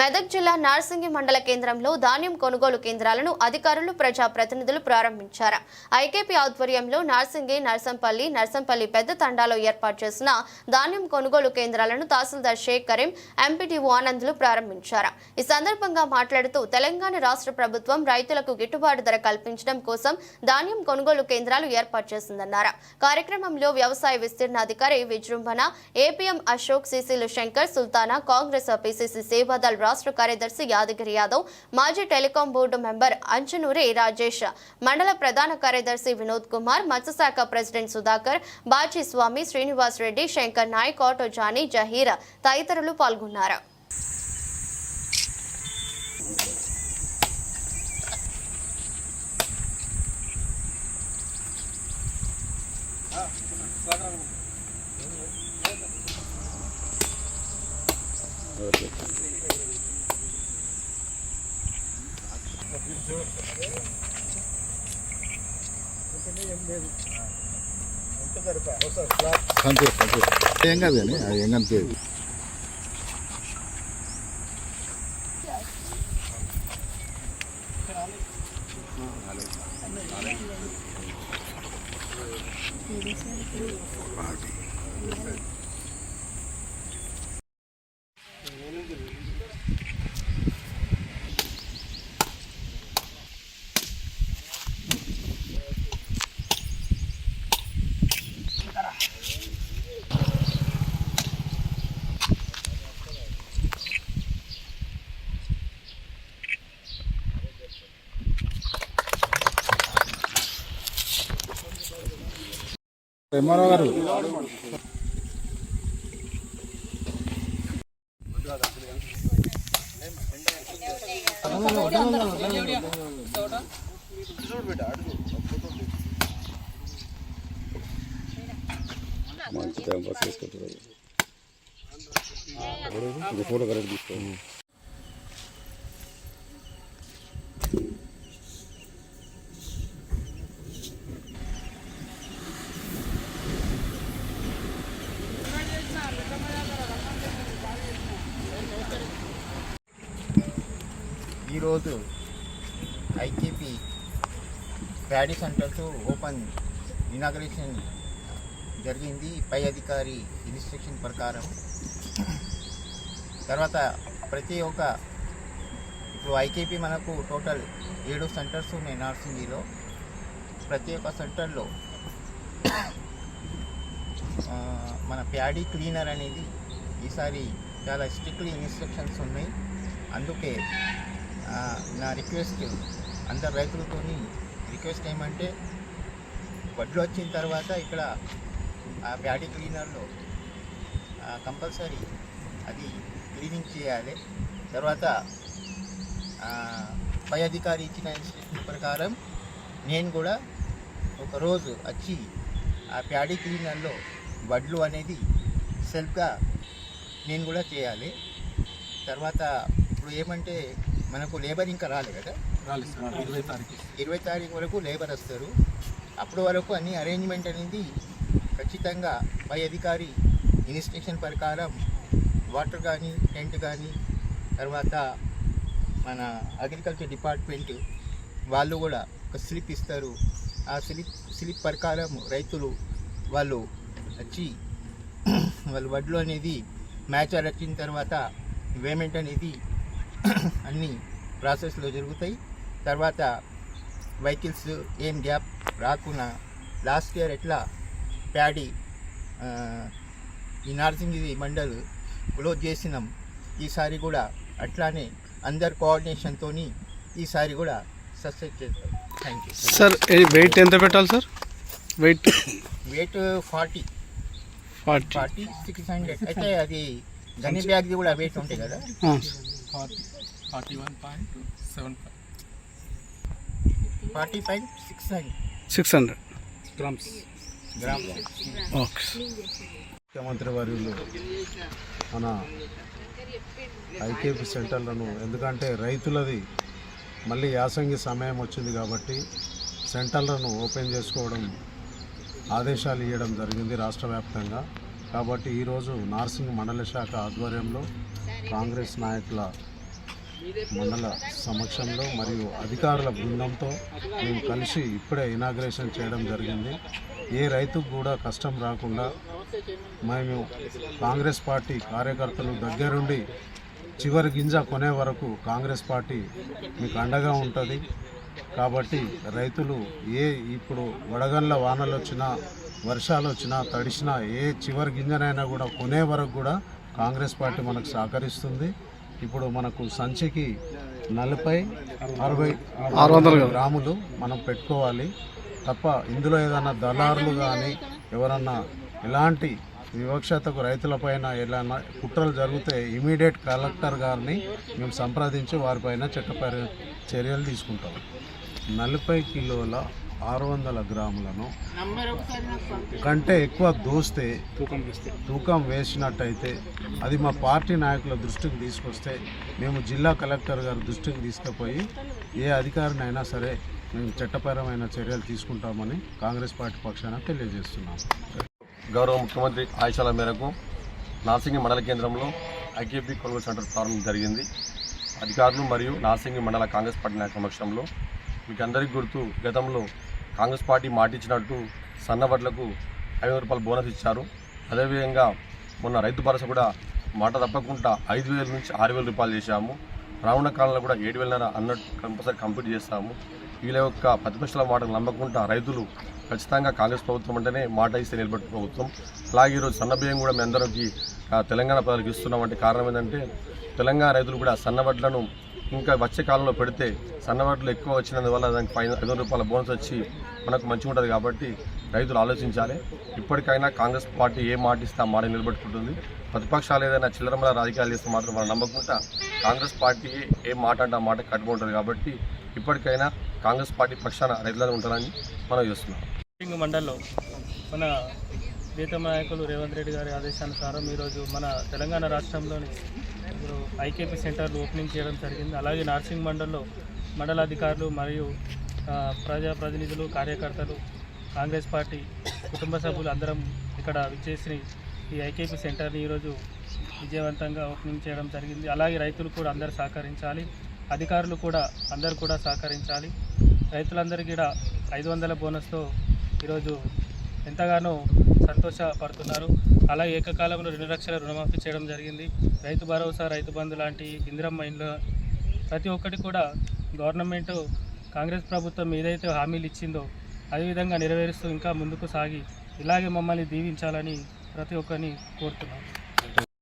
మెదక్ జిల్లా నార్సింగి మండల కేంద్రంలో ధాన్యం కొనుగోలు కేంద్రాలను అధికారులు ప్రజాప్రతినిధులు ప్రారంభించారు. ఐకేపీ ఆధ్వర్యంలో నార్సింగి, నర్సంపల్లి పెద్ద తండాలో ఏర్పాటు చేసిన ధాన్యం కొనుగోలు కేంద్రాలను తహసీల్దార్ షేక్ కరీం, ఎంపీటీఓ ఆనంద్లు ప్రారంభించారు. ఈ సందర్భంగా మాట్లాడుతూ తెలంగాణ రాష్ట్ర ప్రభుత్వం రైతులకు గిట్టుబాటు ధర కల్పించడం కోసం ధాన్యం కొనుగోలు కేంద్రాలు ఏర్పాటు చేసిందన్నారు. కార్యక్రమంలో వ్యవసాయ విస్తీర్ణ అధికారి విజృంభణ, ఏపీఎం అశోక్, సిసిలు శంకర్, సుల్తానా, కాంగ్రెస్ పిసిసి సేవాదల్ రాష్ట్ర కార్యదర్శి యాదగిరి యాదవ్, మాజీ టెలికాం బోర్డు మెంబర్ అంజనూరి రాజేష్, మండల ప్రధాన కార్యదర్శి వినోద్ కుమార్, మత్స్యశాఖ ప్రెసిడెంట్ సుధాకర్, బాజీ స్వామి, శ్రీనివాస్ రెడ్డి, శంకర్ నాయక్, ఆటో జానీ, జహీర్ తదితరులు పాల్గొన్నారు. ఏం కాదు కానీ అది ఏం కనిపించదు. ఎంఆర్ఓ గారు మంచి టైం పాస్ చేసుకుంటారు. ఫోటో కరెక్ట్ తీసుకోండి. ఈరోజు IKP paddy centres open inauguration జరిగింది. పై అధికారి ఇన్స్ట్రక్షన్ ప్రకారం తర్వాత ప్రతి ఒక్క ఇప్పుడు ఐకేపీ మనకు టోటల్ 7 సెంటర్స్ ఉన్నాయి నార్సింగిలో. ప్రతి ఒక్క సెంటర్లో మన ప్యాడీ క్లీనర్ అనేది ఈసారి చాలా స్ట్రిక్ట్లీ ఇన్స్ట్రక్షన్స్ ఉన్నాయి. అందుకే నా రిక్వెస్ట్ అందరు రైతులతో రిక్వెస్ట్ ఏమంటే వడ్లు వచ్చిన తర్వాత ఇక్కడ ఆ ప్యాడీ క్లీనర్లో కంపల్సరీ అది క్లీనింగ్ చేయాలి. తర్వాత పై అధికారి ఇచ్చిన ఇన్స్ట్రక్షన్ ప్రకారం నేను కూడా ఒకరోజు వచ్చి ఆ ప్యాడీ క్లీనర్లో వడ్లు అనేది సెల్ఫ్గా నేను కూడా చేయాలి. తర్వాత ఇప్పుడు ఏమంటే మనకు లేబర్ ఇంకా రాలేదు కదా, 20 తారీఖు వరకు లేబర్ వస్తారు. అప్పటి వరకు అన్ని అరేంజ్మెంట్ అనేది ఖచ్చితంగా పై అధికారి ఇన్స్ట్రక్షన్ ప్రకారం వాటర్ కానీ, టెంట్ కానీ, తర్వాత మన అగ్రికల్చర్ డిపార్ట్మెంట్ వాళ్ళు కూడా ఒక స్లిప్ ఇస్తారు. ఆ స్లిప్ ప్రకారం రైతులు వాళ్ళు వచ్చి వాళ్ళు వడ్లు అనేది మ్యాచర్ వచ్చిన తర్వాత పేమెంట్ అనేది అన్ని ప్రాసెస్లో జరుగుతాయి. తర్వాత వెహికల్స్ ఏం గ్యాప్ రాకుండా లాస్ట్ ఇయర్ ఎట్లా ప్యాడీ ఈ నార్సింగి మండల్ క్లోజ్ చేసినాం, ఈసారి కూడా అట్లానే అందరు కోఆర్డినేషన్తో ఈసారి కూడా సక్సెస్ చేస్తాం. Thank you sir. వెయిట్ ఎంత పెట్టాలి సార్? వెయిట్ 40 600 అయితే అది గని బ్యాగ్ది కూడా వెయిట్ ఉంటాయి కదా. 40.600 గ్రామ్స్. ఓకే. ముఖ్యమంత్రి వర్యులు మన ఐకేపీ సెంటర్లను, ఎందుకంటే రైతులది మళ్ళీ యాసంగి సమయం వచ్చింది కాబట్టి సెంటర్లను ఓపెన్ చేసుకోవడం ఆదేశాలు ఇవ్వడం జరిగింది రాష్ట్ర వ్యాప్తంగా. కాబట్టి ఈరోజు నార్సింగ్ మండల శాఖ ఆధ్వర్యంలో కాంగ్రెస్ నాయకుల మండల సమక్షంలో మరియు అధికారుల బృందంతో మేము కలిసి ఇప్పుడే ఇనాగ్రేషన్ చేయడం జరిగింది. ఏ రైతుకు కూడా కష్టం రాకుండా మేము కాంగ్రెస్ పార్టీ కార్యకర్తలు దగ్గరుండి చివరి గింజ కొనే వరకు కాంగ్రెస్ పార్టీ మీకు అండగా ఉంటుంది. కాబట్టి రైతులు ఇప్పుడు వడగండ్ల వానలు వచ్చినా వర్షాలు వచ్చినా తడిసినా ఏ చివరి గింజనైనా కూడా కొనే వరకు కూడా కాంగ్రెస్ పార్టీ మనకు సహకరిస్తుంది. ఇప్పుడు మనకు సంచికి 40-60 గ్రాములు మనం పెట్టుకోవాలి తప్ప ఇందులో ఏదైనా దళారులు కానీ ఎవరన్నా ఎలాంటి వివక్షతకు రైతులపైన ఎలాంటి కుట్రలు జరిగితే ఇమీడియట్ కలెక్టర్ గారిని మేము సంప్రదించి వారిపైన చట్టపర చర్యలు తీసుకుంటాం. 40 కిలోల 600 గ్రాములను కంటే ఎక్కువ దోస్తే తూకం వేసినట్టయితే అది మా పార్టీ నాయకుల దృష్టికి తీసుకొస్తే మేము జిల్లా కలెక్టర్ గారి దృష్టికి తీసుకుపోయి ఏ అధికారినైనా సరే మేము చట్టపరమైన చర్యలు తీసుకుంటామని కాంగ్రెస్ పార్టీ పక్షాన తెలియజేస్తున్నాం. గౌరవ ముఖ్యమంత్రి ఆదేశాల మేరకు నార్సింగి మండల కేంద్రంలో ఐకేపీ కొనుగోలు సెంటర్ ప్రారంభం జరిగింది. అధికారులు మరియు నార్సింగి మండల కాంగ్రెస్ పార్టీ నాయకుల సమక్షంలో మీకు అందరికీ గుర్తు, గతంలో కాంగ్రెస్ పార్టీ మాట ఇచ్చినట్టు సన్నవడ్లకు 500 రూపాయల బోనస్ ఇచ్చారు. అదేవిధంగా మొన్న రైతు భరోసా కూడా మాట తప్పకుండా 5,000 నుంచి 6,000 రూపాయలు చేశాము. రానున్న కాలంలో కూడా 7,500 అన్నట్టు కంపల్సరీ కంప్లీట్ చేస్తాము. వీళ్ళ యొక్క ప్రతిపక్షాల మాటలు నమ్మకుండా రైతులు ఖచ్చితంగా కాంగ్రెస్ ప్రభుత్వం అంటేనే మాట ఇస్తే నిలబెట్టు ప్రభుత్వం. అలాగే ఈరోజు సన్నబియ్యం కూడా మీ అందరికీ తెలంగాణ ప్రజలకు ఇస్తున్నామంటే కారణం ఏంటంటే తెలంగాణ రైతులు కూడా సన్నవడ్లను ఇంకా వచ్చే కాలంలో పెడితే సన్నవడ్లు ఎక్కువ వచ్చినందువల్ల దానికి 500 రూపాయల బోనస్ వచ్చి మనకు మంచిగా ఉంటుంది. కాబట్టి రైతులు ఆలోచించాలి. ఇప్పటికైనా కాంగ్రెస్ పార్టీ ఏ మాట ఇస్తే ఆ మాట నిలబెట్టుకుంటుంది. ప్రతిపక్షాలు ఏదైనా చిల్లరమల రాజకీయాలు చేస్తే మాత్రం మనం నమ్మకుండా కాంగ్రెస్ పార్టీ ఏ మాట అంటే ఆ మాట కట్టుకుంటుంది. కాబట్టి ఇప్పటికైనా కాంగ్రెస్ పార్టీ పక్షాన రైతులను ఉంటారని మనం చేస్తున్నాం. మండల్లో మన ప్రీతమ నాయకులు రేవంత్ రెడ్డి గారి ఆదేశానుసారం ఈరోజు మన తెలంగాణ రాష్ట్రంలోని ఇప్పుడు ఐకేపీ సెంటర్లు ఓపెనింగ్ చేయడం జరిగింది. అలాగే నార్సింగ్ మండల్లో మండలాధికారులు మరియు ప్రజాప్రతినిధులు, కార్యకర్తలు, కాంగ్రెస్ పార్టీ కుటుంబ సభ్యులు అందరం ఇక్కడ విచ్చేసి ఈ ఐకేపీ సెంటర్ని ఈరోజు విజయవంతంగా ఓపెనింగ్ చేయడం జరిగింది. అలాగే రైతులు కూడా అందరూ సహకరించాలి, అధికారులు కూడా అందరూ కూడా సహకరించాలి. రైతులందరికీ కూడా 500 బోనస్తో ఈరోజు ఎంతగానో సంతోషపడుతున్నారు. అలాగే ఏకకాలంలో 2 లక్షల రుణమాఫీ చేయడం జరిగింది. రైతు భరోసా, రైతు బంధు లాంటి ఇందిరమ్మ ఇండ్లు ప్రతి ఒక్కటి కూడా గవర్నమెంట్ కాంగ్రెస్ ప్రభుత్వం ఏదైతే హామీలు ఇచ్చిందో అదేవిధంగా నెరవేరుస్తూ ఇంకా ముందుకు సాగి ఇలాగే మమ్మల్ని దీవించాలని ప్రతి ఒక్కరిని కోరుతున్నాం.